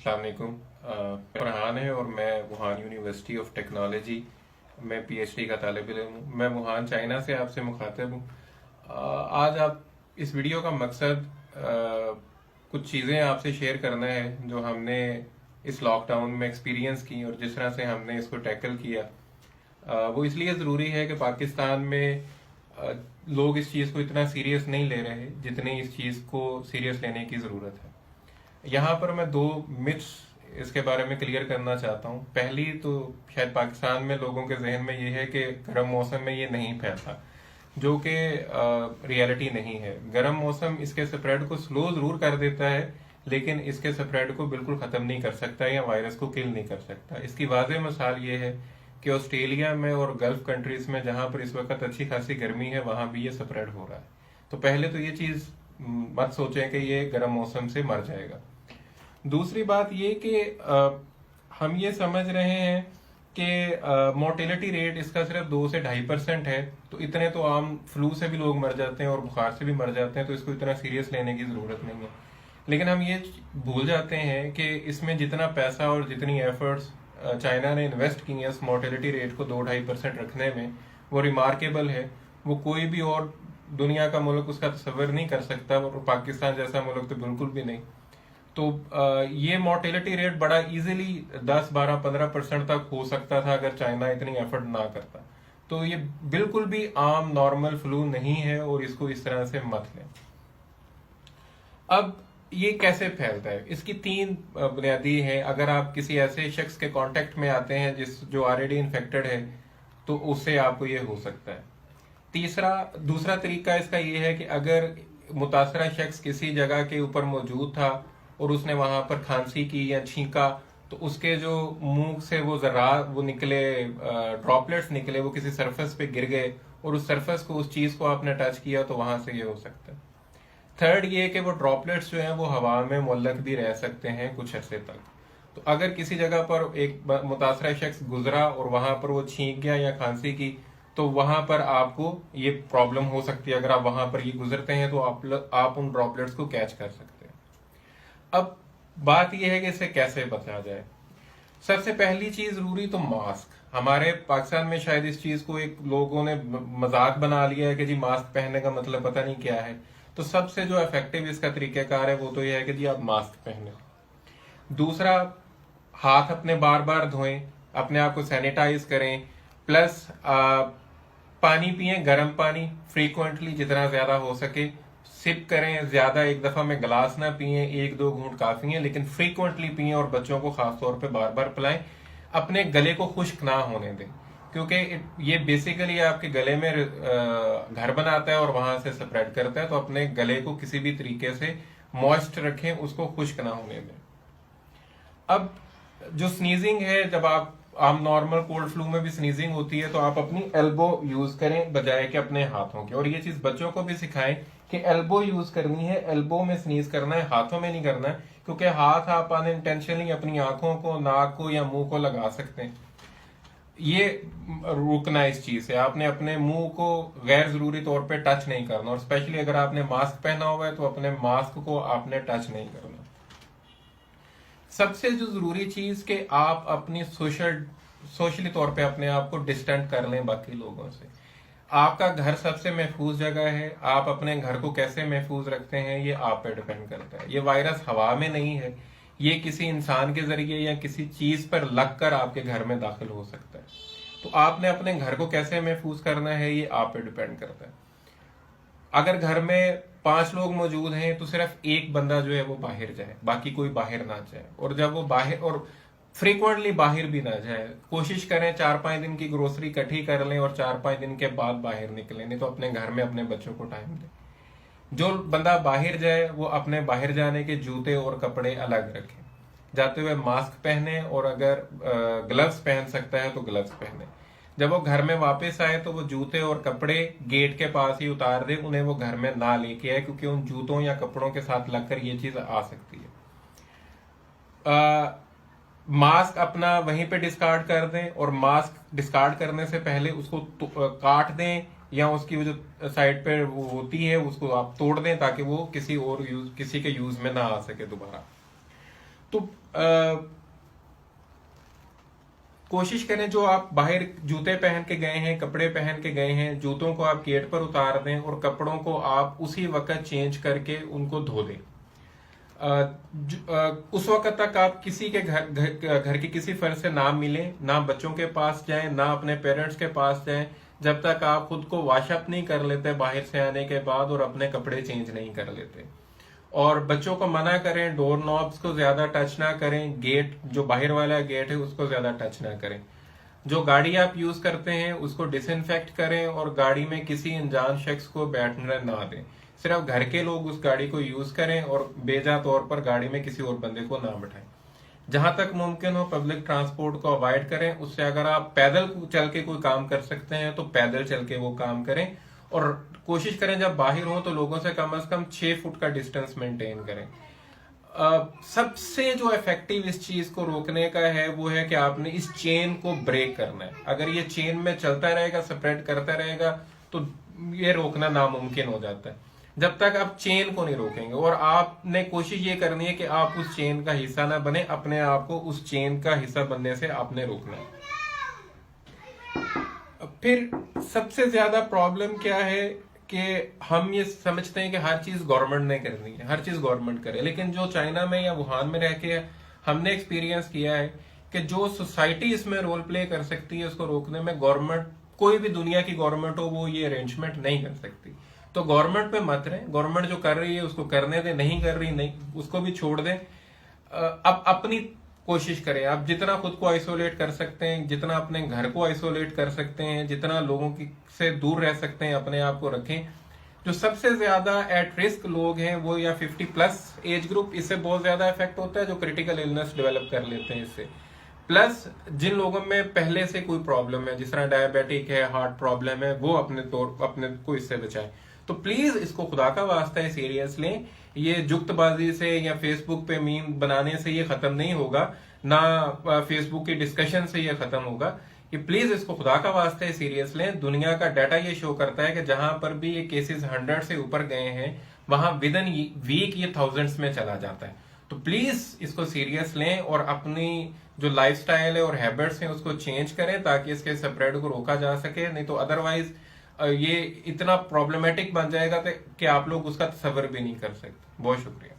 अस्सलाम वालेकुम। फरहान है और मैं वुहान यूनिवर्सिटी ऑफ टेक्नोलॉजी में पीएचडी का तालिब इल्म हूँ। मैं वुहान चाइना से आपसे मुखातिब हूँ। आज आप इस वीडियो का मकसद कुछ चीज़ें आपसे शेयर करना है जो हमने इस लॉकडाउन में एक्सपीरियंस की और जिस तरह से हमने इसको टैकल किया। वो इसलिए ज़रूरी है कि पाकिस्तान में लोग इस चीज़ को इतना सीरियस नहीं ले रहे जितनी इस चीज़ को सीरियस लेने की ज़रूरत है। यहाँ पर मैं दो मिथ्स इसके बारे में क्लियर करना चाहता हूँ। पहली तो शायद पाकिस्तान में लोगों के जहन में ये है कि गर्म मौसम में ये नहीं फैलता, जो कि रियलिटी नहीं है। गर्म मौसम इसके स्प्रेड को स्लो जरूर कर देता है, लेकिन इसके स्प्रेड को बिल्कुल ख़त्म नहीं कर सकता या वायरस को किल नहीं कर सकता। इसकी वाज़ेह मिसाल ये है कि ऑस्ट्रेलिया में और गल्फ कंट्रीज में जहाँ पर इस वक्त अच्छी खासी गर्मी है, वहाँ भी ये स्प्रेड हो रहा है। तो पहले तो ये चीज़ मत सोचें कि ये गर्म मौसम से मर जाएगा। दूसरी बात ये कि हम ये समझ रहे हैं कि मोर्टेलिटी रेट इसका सिर्फ 2 से 2.5% है, तो इतने तो आम फ्लू से भी लोग मर जाते हैं और बुखार से भी मर जाते हैं, तो इसको इतना सीरियस लेने की ज़रूरत नहीं है। लेकिन हम ये भूल जाते हैं कि इसमें जितना पैसा और जितनी एफर्ट्स चाइना ने इन्वेस्ट की है इस मोर्टेलिटी रेट को 2-2.5% रखने में, वो रिमार्केबल है। वो कोई भी और दुनिया का मुल्क उसका तस्वर नहीं कर सकता, और पाकिस्तान जैसा मुल्क तो बिल्कुल भी नहीं। तो ये मोर्टेलिटी रेट बड़ा इजीली 10-12-15% तक हो सकता था अगर चाइना इतनी एफर्ट ना करता। तो ये बिल्कुल भी आम नॉर्मल फ्लू नहीं है और इसको इस तरह से मत लें। अब ये कैसे फैलता है, इसकी 3 बुनियादी है। अगर आप किसी ऐसे शख्स के कांटेक्ट में आते हैं जो ऑलरेडी इन्फेक्टेड है, तो उससे आपको ये हो सकता है। दूसरा तरीका इसका ये है कि अगर मुतासरा शख्स किसी जगह के ऊपर मौजूद था और उसने वहां पर खांसी की या छींका, तो उसके जो मुंह से वो निकले ड्रॉपलेट्स निकले, वो किसी सरफेस पे गिर गए और उस सरफेस को, उस चीज को आपने टच किया, तो वहां से ये हो सकता है। थर्ड ये कि वो ड्रॉपलेट्स जो हैं वो हवा में मुअल्लक भी रह सकते हैं कुछ अरसे तक। तो अगर किसी जगह पर एक मुतासरा शख्स गुजरा और वहां पर वो छींक गया या खांसी की, तो वहां पर आपको ये प्रॉब्लम हो सकती है। अगर आप वहां पर ये गुजरते हैं तो आप उन ड्रॉपलेट्स को कैच कर सकते हैं। अब बात यह है कि इससे कैसे बचा जाए। सबसे पहली चीज जरूरी तो मास्क। हमारे पाकिस्तान में शायद इस चीज को एक लोगों ने मजाक बना लिया है कि जी मास्क पहनने का मतलब पता नहीं क्या है। तो सबसे जो इफेक्टिव इसका तरीकाकार है वो तो यह है कि जी आप मास्क पहने। दूसरा, हाथ अपने बार बार धोएं, अपने आप को सैनिटाइज करें। प्लस पानी पिए, गर्म पानी फ्रीक्वेंटली, जितना ज्यादा हो सके सिप करें। ज्यादा एक दफा में गिलास ना पिए, 1-2 घूंट काफी है, लेकिन फ्रीक्वेंटली पिए और बच्चों को खासतौर पे बार बार पिलाएं। अपने गले को खुश्क ना होने दें, क्योंकि ये बेसिकली आपके गले में घर बनाता है और वहां से स्प्रेड करता है। तो अपने गले को किसी भी तरीके से मॉइस्ट रखें, उसको खुश्क ना होने दें। अब जो स्नीजिंग है, जब आप नॉर्मल कोल्ड फ्लू में भी स्नीजिंग होती है, तो आप अपनी एल्बो यूज करें बजाय कि अपने हाथों के। और ये चीज बच्चों को भी सिखाएं कि एल्बो यूज करनी है, एल्बो में स्नीज करना है, हाथों में नहीं करना है, क्योंकि हाथ आप अनइंटेंशनली अपनी आंखों को, नाक को या मुंह को लगा सकते हैं। ये रुकना इस चीज से। आपने अपने मुंह को गैर जरूरी तौर पे टच नहीं करना, और स्पेशली अगर आपने मास्क पहना हुआ है तो अपने मास्क को आपने टच नहीं करना। सबसे जो जरूरी चीज कि आप अपनी सोशली तौर पे अपने आप को डिस्टेंट कर लें बाकी लोगों से। आपका घर सबसे महफूज जगह है। आप अपने घर को कैसे महफूज रखते हैं ये आप पे डिपेंड करता है। ये वायरस हवा में नहीं है, ये किसी इंसान के जरिए या किसी चीज पर लगकर आपके घर में दाखिल हो सकता है। तो आपने अपने घर को कैसे महफूज करना है ये आप पे डिपेंड करता है। अगर घर में 5 लोग मौजूद हैं तो सिर्फ एक बंदा जो है वो बाहर जाए, बाकी कोई बाहर ना जाए। और जब वो बाहर, और फ्रीक्वेंटली बाहर भी ना जाए, कोशिश करें 4-5 दिन की ग्रोसरी इकट्ठी कर लें और 4-5 दिन के बाद बाहर निकलें। नहीं तो अपने घर में अपने बच्चों को टाइम दें। जो बंदा बाहर जाए वो अपने बाहर जाने के जूते और कपड़े अलग रखें, जाते हुए मास्क पहने, और अगर ग्लव्स पहन सकता है तो ग्लव्स पहने। जब वो घर में वापस आए तो वो जूते और कपड़े गेट के पास ही उतार दे, उन्हें वो घर में ना लेके आए, क्योंकि उन जूतों या कपड़ों के साथ लगकर ये चीज आ सकती है। मास्क अपना वहीं पे डिस्कार्ड कर दें, और मास्क डिस्कार्ड करने से पहले उसको काट दें, या उसकी वो जो साइड पे वो होती है उसको आप तोड़ दें, ताकि वो किसी के यूज में ना आ सके दोबारा। तो कोशिश करें जो आप बाहर जूते पहन के गए हैं, कपड़े पहन के गए हैं, जूतों को आप गेट पर उतार दें और कपड़ों को आप उसी वक्त चेंज करके उनको धो दें। उस वक्त तक आप किसी के घर के किसी फर्द से ना मिलें, ना बच्चों के पास जाएं, ना अपने पेरेंट्स के पास जाएं, जब तक आप खुद को वॉशअप नहीं कर लेते बाहर से आने के बाद और अपने कपड़े चेंज नहीं कर लेते। और बच्चों को मना करें, डोर नॉब्स को ज्यादा टच ना करें, गेट जो बाहर वाला गेट है उसको ज्यादा टच ना करें। जो गाड़ी आप यूज करते हैं उसको डिसइंफेक्ट करें और गाड़ी में किसी अनजान शख्स को बैठने ना दें। सिर्फ घर के लोग उस गाड़ी को यूज करें और बेजा तौर पर गाड़ी में किसी और बंदे को ना बैठाएं। जहां तक मुमकिन हो पब्लिक ट्रांसपोर्ट को अवॉइड करें। उससे अगर आप पैदल चल के कोई काम कर सकते हैं तो पैदल चल के वो काम करें और कोशिश करें जब बाहर हो तो लोगों से कम 6 फुट का डिस्टेंस मेंटेन करें। सबसे जो इफेक्टिव इस चीज को रोकने का है वो है कि आपने इस चेन को ब्रेक करना है। अगर ये चेन में चलता रहेगा, स्प्रेड करता रहेगा, तो ये रोकना नामुमकिन हो जाता है। जब तक आप चेन को नहीं रोकेंगे, और आपने कोशिश ये करनी है कि आप उस चेन का हिस्सा ना बने, अपने आप को उस चेन का हिस्सा बनने से आपने रोकना है। फिर सबसे ज्यादा प्रॉब्लम क्या है कि हम ये समझते हैं कि हर चीज गवर्नमेंट ने करनी है, हर चीज गवर्नमेंट करे, लेकिन जो चाइना में या वुहान में रह के हमने एक्सपीरियंस किया है कि जो सोसाइटी इसमें रोल प्ले कर सकती है उसको रोकने में, गवर्नमेंट, कोई भी दुनिया की गवर्नमेंट हो, वो ये अरेंजमेंट नहीं कर सकती। तो गवर्नमेंट पे मत रहे, गवर्नमेंट जो कर रही है उसको करने दें, नहीं कर रही नहीं, उसको भी छोड़ दें। अब अपनी कोशिश करें, आप जितना खुद को आइसोलेट कर सकते हैं, जितना अपने घर को आइसोलेट कर सकते हैं, जितना लोगों की से दूर रह सकते हैं अपने आप को रखें। जो सबसे ज्यादा एट रिस्क लोग हैं वो या 50+ एज ग्रुप, इससे बहुत ज्यादा इफेक्ट होता है, जो क्रिटिकल इलनेस डेवलप कर लेते हैं इससे। प्लस जिन लोगों में पहले से कोई प्रॉब्लम है, जिस तरह डायबिटिक है, हार्ट प्रॉब्लम है, वो अपने को इससे बचाएं। तो प्लीज इसको खुदा का वास्ता है सीरियस लें। ये जुक्तबाजी से या फेसबुक पे मीम बनाने से ये खत्म नहीं होगा, ना फेसबुक की डिस्कशन से ये खत्म होगा। ये प्लीज इसको खुदा का वास्ता है सीरियस लें। दुनिया का डाटा ये शो करता है कि जहां पर भी ये केसेस 100 से ऊपर गए हैं वहां विद इन वीक ये थाउजेंड्स में चला जाता है। तो प्लीज इसको सीरियस लें और अपनी जो लाइफस्टाइल है और हैबिट्स हैं उसको चेंज करें ताकि इसके स्प्रेड को रोका जा सके। नहीं तो अदरवाइज ये इतना प्रॉब्लमेटिक बन जाएगा कि आप लोग उसका तसव्वुर भी नहीं कर सकते। बहुत शुक्रिया।